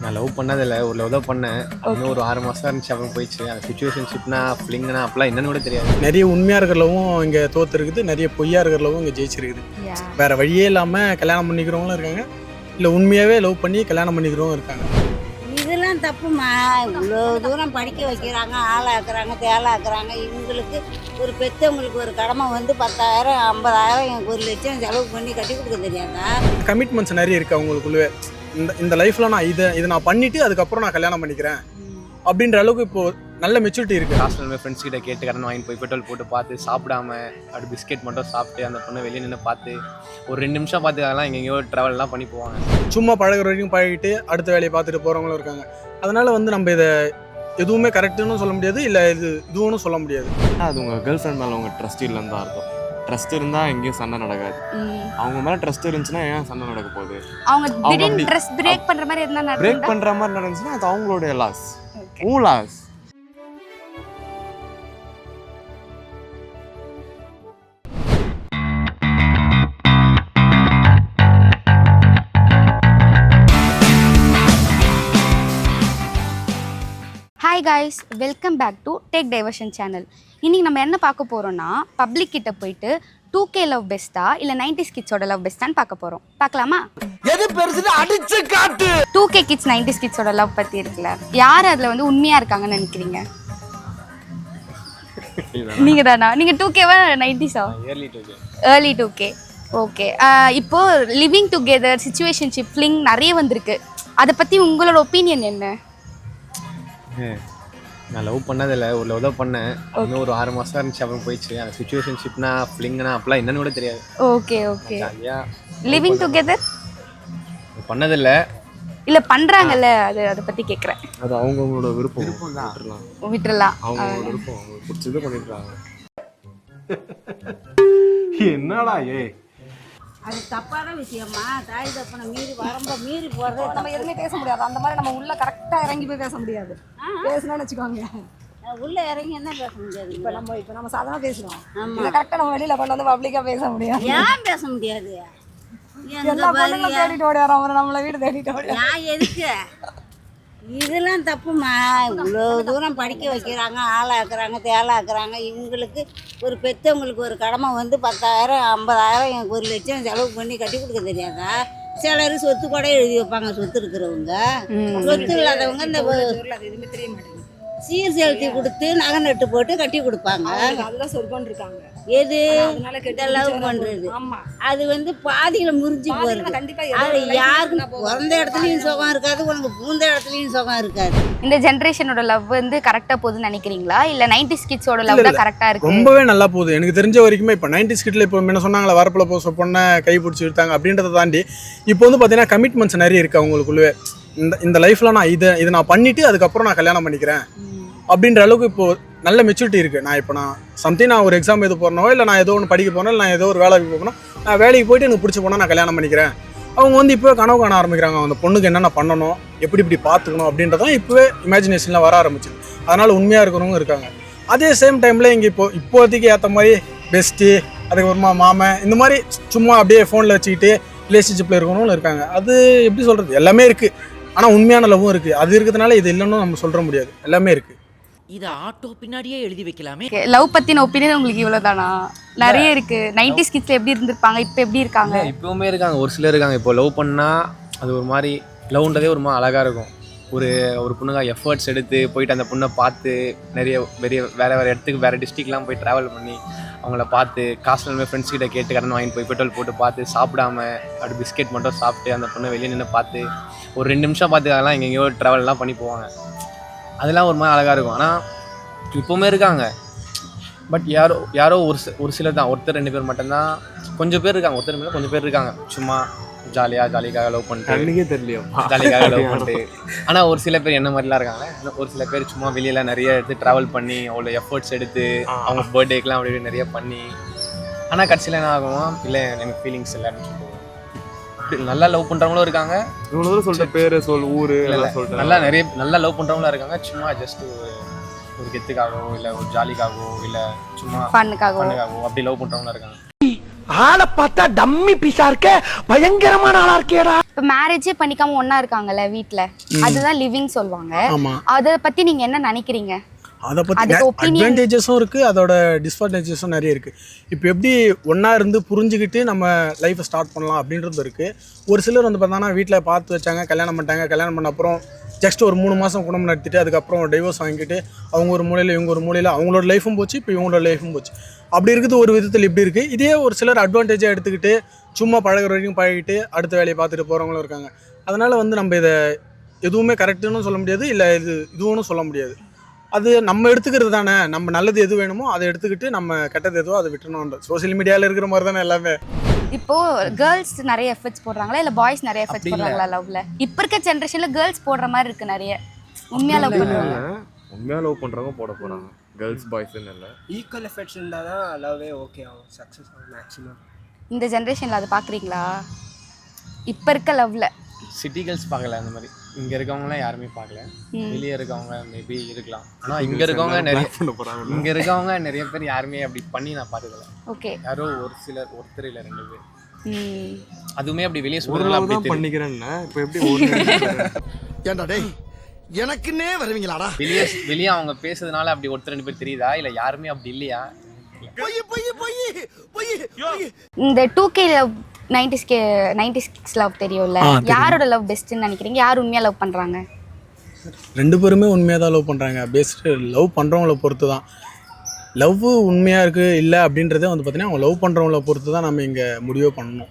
நான் லவ் பண்ணதில்லை, ஒரு லவ் தான் பண்ணேன். இன்னும் ஒரு 6 மாதம் இருந்துச்சு, அப்புறம் போயிடுச்சு. அந்த சிச்சுவேஷன்ஷிப்னா ஃபிளிங்னா அப்பெல்லாம் என்னன்னு கூட தெரியாது. நிறைய உண்மையாக இருக்கிறலவும் இங்கே தோற்றுருக்குது, நிறைய பொய்யா இருக்கிறலவும் இங்கே ஜெயிச்சிருக்குது. வேறு வழியே இல்லாமல் கல்யாணம் பண்ணிக்கிறவங்களும் இருக்காங்க, இல்லை உண்மையாகவே லவ் பண்ணி கல்யாணம் பண்ணிக்கிறவங்க இருக்காங்க. இதெல்லாம் தப்புமா. இவ்வளோ தூரம் படிக்க வைக்கிறாங்க, ஆளாக்குறாங்க, தேளாக்குறாங்க. இவங்களுக்கு ஒரு பெற்றவங்களுக்கு ஒரு கடமை வந்து 10,000 50,000 1 லட்சம் செலவு பண்ணி கட்டி கொடுக்க தெரியாதா? கமிட்மெண்ட்ஸ் நிறைய இருக்குது அவங்களுக்குள்ளே. இந்த லைஃப்பில் நான் இதை நான் பண்ணிவிட்டு அதுக்கப்புறம் நான் கல்யாணம் பண்ணிக்கிறேன் அப்படின்ற அளவுக்கு இப்போது நல்ல மெச்சூரிட்டி இருக்குது. ஹாஸ்டல் ஃப்ரெண்ட்ஸ் கிட்ட கேட்டு கடன் வாங்கி போய் பெட்ரோல் போட்டு பார்த்து சாப்பிடாம அப்படி பிஸ்கெட் மட்டும் சாப்பிட்டு அந்த பொண்ணை வெளியே நின்று பார்த்து ஒரு 2 நிமிஷம் பார்த்து அதெல்லாம் எங்கெங்கேயோ ட்ராவல்லாம் பண்ணி போவாங்க. சும்மா பழகுற வரைக்கும் பழகிட்டு அடுத்த வேலையை பார்த்துட்டு போகிறவங்களும் இருக்காங்க. அதனால் வந்து நம்ம இதை எதுவுமே கரெக்டுன்னு சொல்ல முடியாது, இல்லை இதுவும் சொல்ல முடியாது. அது உங்கள் கேர்ள் ஃப்ரெண்ட் மேலே உங்கள் ட்ரஸ்ட் இல்லைன்னு தான் அர்த்தம். ட்ரஸ்ட் இருந்தால் எங்கேயும் சண்டை நடக்காது. அவங்க மேலே ட்ரஸ்ட் இருந்துச்சுன்னா ஏன் சண்டை நடக்க போகுது? அவங்க திடீர்னு ட்ரஸ்ட் பிரேக் பண்ணுற மாதிரி எதுனா பிரேக் பண்ணுற மாதிரி நடந்துச்சுன்னா அது அவங்களுடைய லாஸ், உன் loss. Hi guys, welcome back to Take Diversion channel. இன்றைக்கி நம்ம என்ன பார்க்க போகிறோன்னா, பப்ளிக் கிட்ட போயிட்டு 2K லவ் பெஸ்ட்டா இல்லை 90s கிட்ஸோட லவ் பெஸ்ட்டான்னு பார்க்க போகிறோம். பார்க்கலாமா? எது பெருசுன்னு அடிச்சு காட்டு. 2K கிட்ஸ் 90s கிட்ஸோட லவ் பற்றி இருக்குல்ல, யார் அதில் வந்து உண்மையாக இருக்காங்கன்னு நினைக்கிறீங்க? நீங்கள் தானா? நீங்கள் 2Kவா 90ஸா? Early 2K. ஓகே. இப்போது லிவிங் டுகெதர், சிச்சுவேஷன்ஷிப், ஃப்ளிங் நிறைய வந்திருக்கு. அதை பற்றி உங்களோட ஒப்பீனியன் என்ன? நான் லவ் பண்ணதில்லை, ஒரு லவ் தான் பண்ணேன். இன்னும் ஒரு 6 மாதம் இருந்துச்சு, அப்புறம் போயிடுச்சு. அந்த சிச்சுவேஷன்ஷிப்னா ஃபிளிங்னா அப்பெல்லாம் என்னன்னு கூட தெரியாது. ஓகே. லிவிங் டுகெதர் பண்ணதில்லை, இல்லை பண்ணுறாங்கல்ல, அதை பற்றி கேட்குறேன். அது அவங்கவுங்களோட விருப்பம் தான், விட்டுறலாம். அவங்களோட விருப்பம், அவங்க பிடிச்சது பண்ணிடுறாங்க. என்னடா அது தப்பான விஷயமா? தாய் தப்பனை மீறி வரம்ப மீறி போறது நம்ம எதுவுமே பேச முடியாது. அந்த மாதிரி நம்ம உள்ள கரெக்டா இறங்கி போய் பேச முடியாது. பேசணும்னு வச்சுக்கோங்க, உள்ள இறங்கி என்ன பேச முடியாது. இப்போ நம்ம சாதாரண பேசுறோம், இல்லை கரெக்டா நம்ம வெளியில கொண்டு வந்து பப்ளிக்கா பேச முடியாது. ஏன் பேச முடியாது? எல்லா பொண்ணுங்களும் தேடிட்டு ஓடியாரோம், நம்மள வீடு தேடிட்டு ஓடியாரோம். நான் எதுக்கு? இதெல்லாம் தப்புமா. இவ்வளோ தூரம் படிக்க வைக்கிறாங்க, ஆளாக்குறாங்க, தேளாக்குறாங்க. இவங்களுக்கு ஒரு பெற்றவங்களுக்கு ஒரு கடமை வந்து 10,000 50,000 1 லட்சம் செலவு பண்ணி கட்டி கொடுக்க தெரியாதா? சிலர் சொத்து கூட எழுதி வைப்பாங்க. சொத்து இருக்கிறவங்க, சொத்து இல்லாதவங்க இந்த எதுவுமே தெரிய மாட்டேங்குது. சீர் செலுத்தி கொடுத்து நகை நட்டு போட்டு கட்டி கொடுப்பாங்க. அதெல்லாம் சொல்லிட்டு இருக்காங்க. எது லவ் பண்றது? அது வந்து பாதியில முறிஞ்சு போறது. அது யாருக்கு பிறந்த இடத்துலயும் சுகம் இருக்காது, உனக்கு பூந்த இடத்துலயும் சுகம் இருக்காது. இந்த ஜென்ரேஷனோட லவ் வந்து கரெக்டா போகுதுன்னு நினைக்கிறீங்களா, இல்ல 90s கிட்ஸோட லவ் தான் கரெக்டா இருக்கு? ரொம்பவே நல்லா போகுது. எனக்கு தெரிஞ்ச வரைக்குமே இப்போ 90s கிட்ல இப்போ என்ன சொன்னாங்களா, வரப்பில் போச பொண்ணை கை பிடிச்சி எடுத்தாங்க அப்படின்றத தாண்டி இப்போ வந்து பார்த்தீங்கன்னா கமிட்மெண்ட்ஸ் நிறைய இருக்குது அவங்களுக்குள்ளே. இந்த லைஃப்பில் நான் இதை நான் பண்ணிவிட்டு அதுக்கப்புறம் நான் கல்யாணம் பண்ணிக்கிறேன் அப்படின்ற அளவுக்கு இப்போது நல்ல மெச்சூரிட்டி இருக்குது. நான் சம்திங் நான் ஒரு எக்ஸாம் எது போகிறனோ, இல்லை நான் ஏதோ ஒன்று படிக்க போனோம், இல்லை நான் ஏதோ ஒரு வேலைக்கு போகணும், நான் வேலைக்கு போயிட்டு எனக்கு பிடிச்சி போனால் நான் கல்யாணம் பண்ணிக்கிறேன். அவங்க வந்து இப்போ கனவு காண ஆரம்பிக்கிறாங்க, அந்த பொண்ணுக்கு என்னென்ன பண்ணணும், எப்படி பார்த்துக்கணும் அப்படின்றதான் இப்போவே இமேஜினேஷனில் வர ஆரம்பிச்சு. அதனால் உண்மையாக இருக்கிறவங்க இருக்காங்க. அதே சேம் டைமில் இங்கே இப்போதைக்கு ஏற்ற மாதிரி பெஸ்ட்டு, அதுக்கப்புறமா மாமன், இந்த மாதிரி சும்மா அப்படியே ஃபோனில் வச்சுக்கிட்டு ரிலேஷன்ஷிப்பில் இருக்கணும்னு இருக்காங்க. அது எப்படி சொல்கிறது, எல்லாமே இருக்குது. ஆனால் உண்மையான லவ்வும் இருக்குது. அது இருக்கிறதுனால இது இல்லைன்னு நம்ம சொல்ல முடியாது, எல்லாமே இருக்குது. இத ஆட்டோ பின்னாடியே எழுதி வைக்கலாமே. லவ் பத்தின ஒப்பீனியன் உங்களுக்கு இவ்வளவுதானா? நிறைய இருக்கு. 90s கிட்ஸ்ல எப்படி இருந்திருப்பாங்க, இப்போ எப்படி இருக்காங்க? இப்பவுமே இருக்காங்க, ஒரு சிலர் இருக்காங்க. இப்போ லவ் பண்ணா அது ஒரு மாதிரி லவ்ன்றதே ஒரு மாதிரி அழகா இருக்கும். ஒரு பொண்ணுங்க எஃபர்ட்ஸ் எடுத்து போயிட்டு அந்த பொண்ணை பார்த்து நிறைய வேறு இடத்துக்கு வேறு டிஸ்ட்ரிக்ட்லாம் போய் ட்ராவல் பண்ணி அவங்கள பார்த்து ஹாஸ்டல் ஃப்ரெண்ட்ஸ் கிட்ட கேட்டு கடன் வாங்கி போய் பெட்ரோல் போட்டு பார்த்து சாப்பிடாம அப்படி பிஸ்கெட் மட்டும் சாப்பிட்டு அந்த பொண்ணை வெளியே நின்று பார்த்து ஒரு 2 நிமிஷம் பார்த்து அதெல்லாம் எங்கெங்கேயோ ட்ராவல்லாம் பண்ணி போவாங்க. அதெல்லாம் ஒரு மாதிரி அழகாக இருக்கும். ஆனால் இப்போவுமே இருக்காங்க. பட் யாரோ ஒரு சிலர் தான், ஒருத்தர் 2 பேர் மட்டும்தான். கொஞ்சம் பேர் இருக்காங்க, ஒருத்தர் மேலே கொஞ்சம் பேர் இருக்காங்க சும்மா ஜாலிக்காக லவ் பண்ணிட்டு தெரியலையா, ஜாலிக்காக லவ் பண்ணிட்டு. ஆனால் ஒரு சில பேர் என்ன மாதிரிலாம் இருக்காங்க. ஒரு சில பேர் சும்மா வெளியில் நிறைய எடுத்து ட்ராவல் பண்ணி அவ்வளோ எஃபர்ட்ஸ் எடுத்து அவங்க பர்த்டேக்கெலாம் அப்படி நிறைய பண்ணி, ஆனால் கடைசியில் என்ன ஆகுமா, இல்லை எனக்கு ஃபீலிங்ஸ் இல்லை அப்படின்னு சொல்லுவாங்க. அப்படி நல்லா லவ் பண்ணுறவங்களும் இருக்காங்க. இவ்வளோ சொல்லிட்டு பேர் ஊர் நல்லா லவ் பண்ணுறவங்களும் இருக்காங்க. சும்மா ஜஸ்ட் ஒரு கெத்துக்காகவோ இல்லை ஒரு ஜாலிக்காகவோ இல்லை சும்மா ஃபன்னுக்காகவோ அப்படி லவ் பண்ணுறவங்களும் இருக்காங்க. ஆளை பார்த்தா டம்மி பீஸா இருக்க, பயங்கரமான ஆளா இருக்கேடா. இப்போ மேரேஜே பண்ணிக்காம ஒண்ணா இருக்காங்கல்ல வீட்ல, அதுதான் லிவிங் சொல்லுவாங்க. ஆமா. அதை பத்தி நீங்க என்ன நினைக்கிறீங்க? அதை பற்றி அதுக்கு opinion- அட்வான்டேஜஸும் இருக்குது, அதோட டிஸ்அட்வான்டேஜஸும் நிறைய இருக்குது. இப்போ எப்படி ஒன்றா இருந்து புரிஞ்சுக்கிட்டு நம்ம லைஃப்பை ஸ்டார்ட் பண்ணலாம் அப்படின்றது இருக்குது. ஒரு சிலர் வந்து பார்த்தோன்னா வீட்டில் பார்த்து வச்சாங்க, கல்யாணம் பண்ணிட்டாங்க, கல்யாணம் பண்ண அப்புறம் ஜஸ்ட் ஒரு 3 மாதம் குடும்பம் நடத்திட்டு அதுக்கப்புறம் டைவோர்ஸ் வாங்கிட்டு அவங்க ஒரு மூலையில் இவங்க ஒரு மூலையில் அவங்களோட லைஃபும் போச்சு, இப்போ இவங்களோட லைஃபும் போச்சு. அப்படி இருக்குது ஒரு விதத்தில் இப்படி இருக்குது. இதே ஒரு சிலர் அட்வான்டேஜாக எடுத்துக்கிட்டு சும்மா பழகுற வரைக்கும் பழகிட்டு அடுத்த வேலையை பார்த்துட்டு போகிறவங்களும் இருக்காங்க. அதனால் வந்து நம்ம இதை எதுவுமே கரெக்டுன்னு சொல்ல முடியாது, இல்லை இதுவும் சொல்ல முடியாது. அது நம்ம எடுத்துக்கிறது தானே. நம்ம நல்லது எது வேணுமோ அதை எடுத்துக்கிட்டு நம்ம கெட்டது எதுவோ அதை விட்டுணுன்ற சோசியல் மீடியாவில் இருக்கிற மாதிரி தானே எல்லாமே. இப்போ கேர்ள்ஸ் நிறைய எஃபர்ட்ஸ் போடுறாங்களா இல்ல பாய்ஸ் நிறைய எஃபர்ட்ஸ் போடுறாங்களா லவ்ல? இப்போ இருக்க ஜெனரேஷன்ல கேர்ள்ஸ் போடுற மாதிரி இருக்கு நிறைய. உண்மையா லவ் பண்ணுவாங்க, உண்மையாக லவ் பண்ணுறவங்க போட போகிறாங்க, கேர்ள்ஸ் பாய்ஸ்ன்னு இல்லை. ஈக்குவல் எஃபெக்ட்ஸ் இருந்தால் தான் லவ்வே ஓகே ஆகும், சக்ஸஸ் ஆகும் மேக்ஸிமம். இந்த ஜெனரேஷன்ல அது பாக்குறீங்களா? இப்போ இருக்க லவ்ல சிட்டி கேர்ள்ஸ் பார்க்கல அந்த மாதிரி. இங்கே இருக்கவங்களாம் யாருமே பார்க்கல. வெளியே இருக்கவங்க மேபி இருக்கலாம். ஆனால் இங்கே இருக்கவங்க நிறைய பண்ண போகிறாங்க. இங்கே இருக்கவங்க நிறைய பேர் யாருமே அப்படி பண்ணி நான் பார்த்ததில்ல. ஓகே. யாரோ ஒரு சிலர், ஒருத்தர் இல்லை 2 பேர். அதுவுமே அப்படி வெளியே ஒரு சொல்றாங்க. லவ் அப்படி தான் தெரியும். பண்ணிக்கிறேன்னா இப்போ எப்படி ஒரு ஏன்டா டேய், எனக்குன்னே வருவீங்களாடா? வெளியே அவங்க பேசுறதுனால அப்படி ஒருத்தர் 2 பேர் தெரியுதா, இல்லை யாருமே அப்படி இல்லையா? பொய் பொய் பொய் பொய். இந்த 2K love 90s kids love தெரியும்ல, யாரோட லவ் பெஸ்ட்னு நினைக்கிறீங்க? யார் உண்மையா லவ் பண்றாங்க? 2 பேருமே உண்மையாக தான் லவ் பண்ணுறாங்க. பெஸ்ட்டு லவ் பண்ணுறவங்கள பொறுத்து தான். லவ் உண்மையாக இருக்குது இல்லை அப்படின்றதே வந்து பார்த்தீங்கன்னா அவங்க லவ் பண்ணுறவங்கள பொறுத்து தான் நம்ம இங்கே முடிவே பண்ணணும்.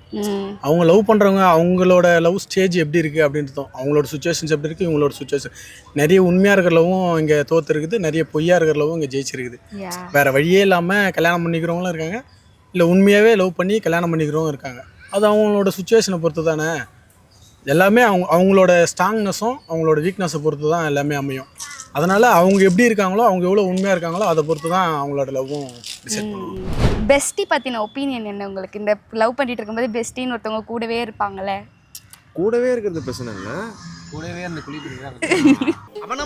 அவங்க லவ் பண்ணுறவங்க அவங்களோட லவ் ஸ்டேஜ் எப்படி இருக்குது அப்படின்றதும், அவங்களோட சுச்சுவேஷன்ஸ் எப்படி இருக்குது, இவங்களோட சுச்சுவேஷன். நிறைய உண்மையாக இருக்கிற லவ்வும் இங்கே தோற்று இருக்குது, நிறைய பொய்யா இருக்கிற லவ்வும் இங்கே ஜெயிச்சிருக்குது. வேறு வழியே இல்லாமல் கல்யாணம் பண்ணிக்கிறவங்களும் இருக்காங்க, இல்லை உண்மையாகவே லவ் பண்ணி கல்யாணம் பண்ணிக்கிறவங்க இருக்காங்க. அது அவங்களோட சுச்சுவேஷனை பொறுத்து தானே. எல்லாமே அவங்களோட ஸ்ட்ராங்னஸும் அவங்களோட வீக்னஸை பொறுத்து தான் எல்லாமே அமையும். அதனால் அவங்க எப்படி இருக்காங்களோ, அவங்க எவ்வளோ உண்மையாக இருக்காங்களோ அதை பொறுத்து தான் அவங்களோட லவ்வும் டிசைட் பண்ணுவாங்க. பெஸ்டி பற்றின ஒப்பீனியன் என்ன உங்களுக்கு? இந்த லவ் பண்ணிட்டு இருக்கும்போது பெஸ்டின்னு ஒருத்தவங்க கூடவே இருப்பாங்கல்ல. கூடவே இருக்கிறது பிரச்சனை இல்லை, கூடவே அந்த குளிப்பீங்க. அவனை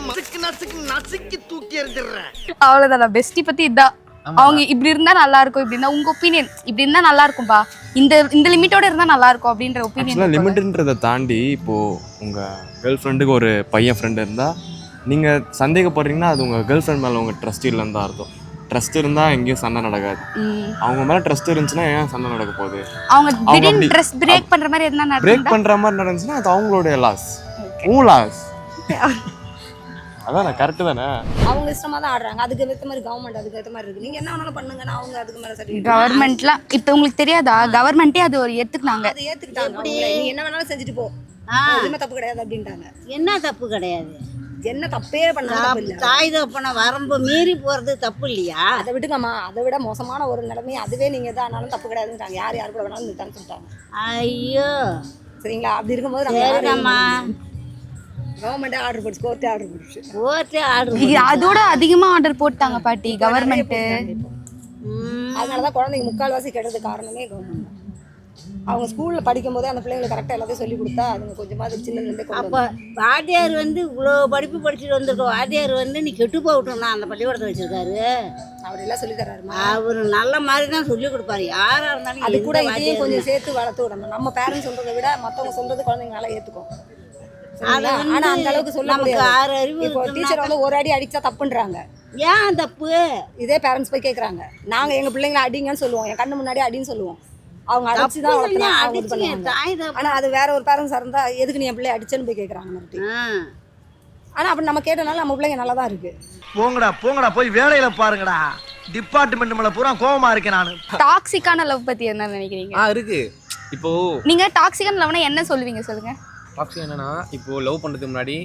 நசுக்கி தூக்கி எறிஞ்சிடுறேன். அவ்வளோதான் பெஸ்டி பற்றி இதுதான். அவங்க இப்படி இருந்தால் நல்லா இருக்கும், இப்படி இருந்தால் உங்கள் ஒப்பீனியன் இப்படி இருந்தால் நல்லா இருக்கும்பா, இந்த லிமிட்டோட இருந்தால் நல்லா இருக்கும் அப்படின்ற ஒப்பீனியன். லிமிட்ன்றதை தாண்டி இப்போது உங்கள் கேர்ள் ஃப்ரெண்டுக்கு ஒரு பையன் ஃப்ரெண்டு இருந்தால் நீங்கள் சந்தேகப்படுறீங்கன்னா அது உங்கள் கேர்ள் ஃப்ரெண்ட் மேலே உங்கள் ட்ரஸ்ட் இல்லைன்னு தான் அர்த்தம். ட்ரஸ்ட் இருந்தால் எங்கேயும் சண்டை நடக்காது. அவங்க மேலே ட்ரஸ்ட் இருந்துச்சுன்னா ஏன் சண்டை நடக்க போகுது? அவங்க திடீர்னு ட்ரஸ்ட் பிரேக் பண்ணுற மாதிரி எதுனா பிரேக் பண்ணுற மாதிரி நடந்துச்சுன்னா அது அவங்களுடைய லாஸ், உன் லாஸ். அதான் கரெக்டு தானே. அவங்க இஷ்டமா தான் ஆடுறாங்க, அதுக்கு ஏற்ற மாதிரி கவர்மெண்ட் அதுக்கு ஏற்ற மாதிரி இருக்கு. நீங்க என்ன வேணாலும் பண்ணுங்கன்னா அவங்க அதுக்கு மேல சர்டிஃபிகேட் கவர்மெண்ட்லாம் இப்போ உங்களுக்கு தெரியாதா? கவர்மெண்ட்டே அது ஒரு ஏற்றுக்குனாங்க. அதை ஏத்துக்கிட்டாங்க. நீ என்ன வேணாலும் செஞ்சுட்டு போ, எதுவுமே தப்பு கிடையாது அப்படின்ட்டாங்க. என்ன தப்பு கிடையாது, என்ன தப்பே பண்ணாலும் இல்ல. தாய் தப்பனை வரம்பு மீறி போறது தப்பு இல்லையா? அதை விட்டுங்கம்மா, அதை விட மோசமான ஒரு நிலைமை அதுவே நீங்க எது ஆனாலும் தப்பு கிடையாதுன்றாங்க. யார் கூட வேணாலும் இருக்கான்னு சொல்லிட்டாங்க. ஐயோ சரிங்களா? அப்படி இருக்கும்போது சரிங்கம்மா, கவர்மெண்டே ஆர்டர் போட்டு, கோர்ட்டே ஆர்டர் போட்டுச்சு. கோர்ட்டே ஆர்டர் அதோட அதிகமா ஆர்டர் போட்டாங்க பாட்டி கவர்மெண்ட். அதனாலதான் குழந்தைங்க முக்கால்வாசி கெட்டது காரணமே கவர்மெண்ட். அவங்க ஸ்கூல்ல படிக்கும் போதே அந்த பிள்ளைங்களுக்கு கரெக்டா எல்லாத்தையும் சொல்லி கொடுத்தா அதுங்க கொஞ்சமாவது சின்னதுலேருந்தே அப்போ வாத்தியார் வந்து இவ்வளோ படிப்பு படிச்சுட்டு வந்திருக்க வாத்தியார் வந்து நீ கெட்டு போகட்டும்னா அந்த பள்ளிக்கூடத்தை வச்சிருக்காரு. அவர் எல்லாம் சொல்லி தர்றாருமா. அவர் நல்ல மாதிரி தான் சொல்லி கொடுப்பாரு யாரா இருந்தாலும். அது கூட இதையும் கொஞ்சம் சேர்த்து வளர்த்து விடணும். நம்ம பேரண்ட்ஸ் சொல்றதை விட மற்றவங்க சொல்றது குழந்தைங்க நல்லா ஏத்துக்கும். ஆனா அந்த அளவுக்கு சொல்ல முடியாது. 6 அறிவு இப்போ டீச்சர் வந்து ஒரு அடி அடிச்சா தப்புன்றாங்க. ஏன் தப்பு? இதே பேரண்ட்ஸ் போய் கேட்குறாங்க. நாங்க எங்க பிள்ளைங்களை அடிங்கன்னு சொல்லுவோம், என் கண்ணு முன்னாடி அடின்னு சொல்லுவோம். அவங்க அடிச்சுதான் வளர்த்துறாங்க. ஆனா அது வேற ஒரு பேரண்ட்ஸா இருந்தா எதுக்கு நீ என் பிள்ளை அடிச்சேன்னு போய் கேட்கறாங்க. ஆனா அப்படி நம்ம கேட்டனால நம்ம பிள்ளைங்க நல்லா தான் இருக்கு. போங்கடா போய் வேலையில பாருங்கடா. டிபார்ட்மெண்ட் மேல பூரா கோவமா இருக்கேன் நானு. டாக்ஸிக்கான லவ் பத்தி என்ன நினைக்கிறீங்க? இருக்கு. இப்போ நீங்க டாக்ஸிக்கான லவ்னா என்ன சொல்லுவீங்க சொல்லுங்க? டாக்ஸிக் என்னன்னா, இப்போ லவ் பண்ணுறதுக்கு முன்னாடி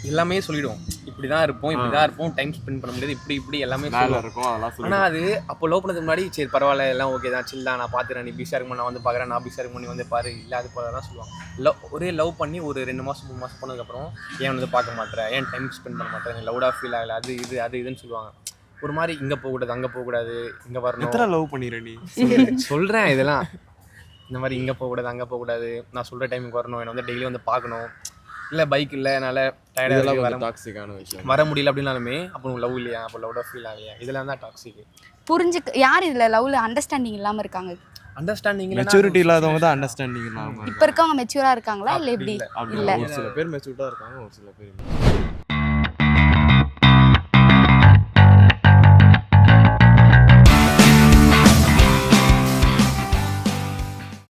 எல்லாமே சொல்லிடுவோம், இப்படி தான் இருப்போம், இப்படி தான் இருப்போம், டைம் ஸ்பெண்ட் பண்ண முடியாது, இப்படி எல்லாமே இருக்கும். அதெல்லாம் ஆனால் அது அப்போ லவ் பண்ணதுக்கு முன்னாடி சரி பரவாயில்ல எல்லாம் ஓகே தான், சில் தான், நான் பார்த்துறேன், நீ பிஸியாக இருக்கும், நான் வந்து பார்க்குறேன், நான் பிஸியாக இருக்கும், நீ வந்து பாரு, இல்லை அது போல தான் சொல்லுவாங்க. ஒரே லவ் பண்ணி ஒரு 2 மாதம் 3 மாதம் போனதுக்கப்புறம் ஏன் வந்து பார்க்க மாட்டேன், ஏன் டைம் ஸ்பெண்ட் பண்ண மாட்டேன், நீ லவுடாக ஃபீல் ஆகலை, அது இதுன்னு சொல்லுவாங்க. ஒரு மாதிரி இங்கே போகக்கூடாது, அங்கே போகக்கூடாது, இங்கே வரணும். எத்தனை லவ் பண்ணிடுற நீ? சொல்கிறேன் இதெல்லாம். இந்த மாதிரி இங்கே போகக்கூடாது, அங்கே போகக்கூடாது, நான் சொல்கிற டைமுக்கு வரணும், என்னை வந்து டெய்லி வந்து பார்க்கணும், இல்லை பைக் இல்லை என்னால் டயர்டாக டாக்ஸிக்கான விஷயம், வர முடியல அப்படின்னாலுமே அப்போ லவ் இல்லையா, அப்போ லவ்டாக ஃபீல் ஆகலையா, இதெல்லாம் தான் டாக்ஸிக். யார் இதில் லவ்ல அண்டர்ஸ்டாண்டிங் இல்லாமல் இருக்காங்க? அண்டர்ஸ்டாண்டிங் மெச்சூரிட்டி இல்லாதவங்க தான் அண்டர்ஸ்டாண்டிங் இல்லாமல் இப்போ இருக்கவங்க மெச்சூராக இருக்காங்களா இல்லை எப்படி இல்ல. அப்படி இல்ல. ஒரு சில பேர் மெச்சூர்டாக இருக்காங்க, ஒரு சில பேர் இல்லை.